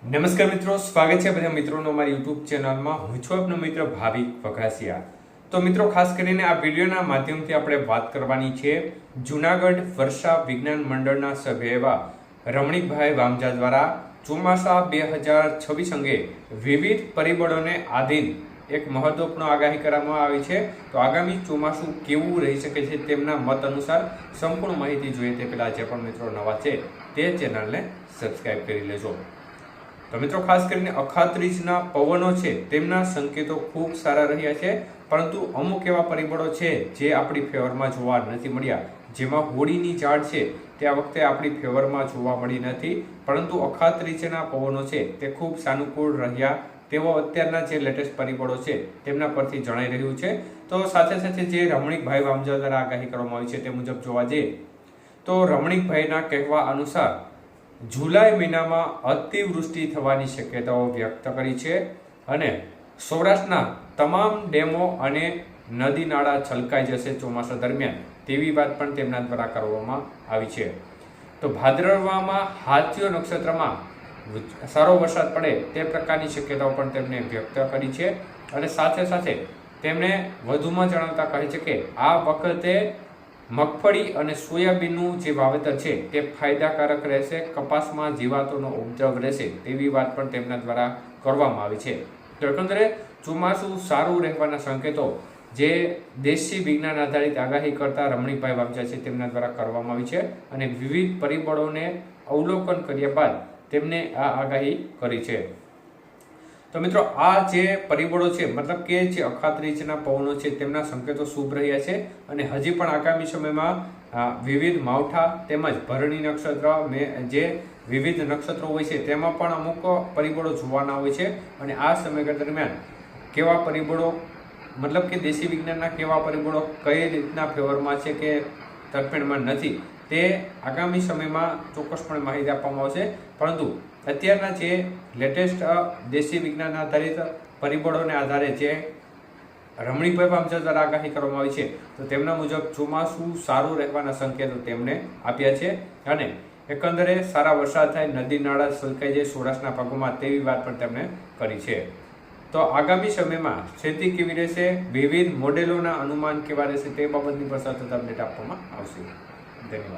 નમસ્કાર મિત્રો, સ્વાગત છે બધા મિત્રોનો અમારી યુટ્યુબ ચેનલમાં। હું છું આપનો મિત્ર ભાવિક વઘાસિયા। તો મિત્રો, ખાસ કરીને આ વિડીયોના માધ્યમથી આપણે વાત કરવાની છે જૂનાગઢ વર્ષા વિજ્ઞાન મંડળના સભ્ય એવા રમણીકભાઈ વામજા દ્વારા ચોમાસા 2026 અંગે વિવિધ પરિબળોને આધીન એક મહત્વપૂર્ણ આગાહી કરવામાં આવી છે। તો આગામી ચોમાસું કેવું રહી શકે છે તેમના મત અનુસાર સંપૂર્ણ માહિતી જોઈએ તે પહેલા જે પણ મિત્રો નવા છે તે ચેનલને સબસ્ક્રાઇબ કરી લેજો। તો મિત્રો, ખાસ કરીને અખાત્રીજના પવનો છે તેમના સંકેતો ખૂબ સારા રહ્યા છે, પરંતુ અમુક એવા પરિબળો છે જે આપણી ફેવરમાં જોવા નથી મળ્યા, જેમાં હોળીની ઝાડ છે તે આ વખતે આપણી ફેવરમાં જોવા મળી નથી, પરંતુ અખાત્રીજના પવનો છે તે ખૂબ સાનુકૂળ રહ્યા તેવો અત્યારના જે લેટેસ્ટ પરિબળો છે તેમના પરથી જણાઈ રહ્યું છે। તો સાથે સાથે જે રમણીકભાઈ વામજા દ્વારા આગાહી કરવામાં આવી છે તે મુજબ જોવા જઈએ તો રમણીકભાઈના કહેવા અનુસાર જુલાઈ મહિનામાં અતિવૃષ્ટિ થવાની શક્યતાઓ વ્યક્ત કરી છે અને સૌરાષ્ટ્રના તમામ ડેમો અને નદી નાળા છલકાઈ જશે ચોમાસા દરમિયાન તેવી વાત પણ તેમના દ્વારા કરવામાં આવી છે। તો ભાદરવામાં હાથીઓ નક્ષત્રમાં સારો વરસાદ પડે તે પ્રકારની શક્યતાઓ પણ તેમણે વ્યક્ત કરી છે અને સાથે સાથે તેમણે વધુમાં જણાવતા કહે છે કે આ વખતે મગફળી અને સોયાબીનનું જે વાવેતર છે તે ફાયદાકારક રહેશે, કપાસમાં જીવાતોનો ઉપદ્રવ રહેશે તેવી વાત પણ તેમના દ્વારા કરવામાં આવી છે। તો એકંદરે ચોમાસું સારું રહેવાના સંકેતો જે દેશી વિજ્ઞાન આધારિત આગાહી કરતા રમણીકભાઈ વામજા છે તેમના દ્વારા કરવામાં આવી છે અને વિવિધ પરિબળોને અવલોકન કર્યા બાદ તેમને આ આગાહી કરી છે। તો મિત્રો, આ જે પરિબળો છે મતલબ કે જે અખાત્રીજના પવનો છે તેમના સંકેતો શુભ રહ્યા છે અને હજી પણ આગામી સમયમાં વિવિધ માવઠા તેમજ ભરણી નક્ષત્ર જે વિવિધ નક્ષત્રો હોય છે તેમાં પણ અમુક પરિબળો જોવાના હોય છે અને આ સમયગાળા દરમિયાન કેવા પરિબળો મતલબ કે દેશી વિજ્ઞાનના કેવા પરિબળો કઈ રીતના ફેવરમાં છે કે તરફેણમાં નથી તે આગામી સમયમાં ચોક્કસપણે માહિતી આપવામાં આવશે, પરંતુ અત્યારના જે લેટેસ્ટ દેશી વિજ્ઞાન આધારિત પરિબળોને આધારે જે રમણીકભાઈ વામજા દ્વારા આગાહી કરવામાં આવી છે તો તેમના મુજબ ચોમાસું સારું રહેવાના સંકેતો તેમણે આપ્યા છે અને એકંદરે સારા વરસાદ થાય, નદી નાળા છલકાઈ જાય સૌરાષ્ટ્રના ભાગોમાં તેવી વાત પણ તેમણે કરી છે। તો આગામી સમયમાં સ્થિતિ કેવી રહેશે, વિવિધ મોડેલોના અનુમાન કેવા રહેશે તે બાબતની પર સતત અપડેટ આપવામાં આવશે। ધન્યવાદ।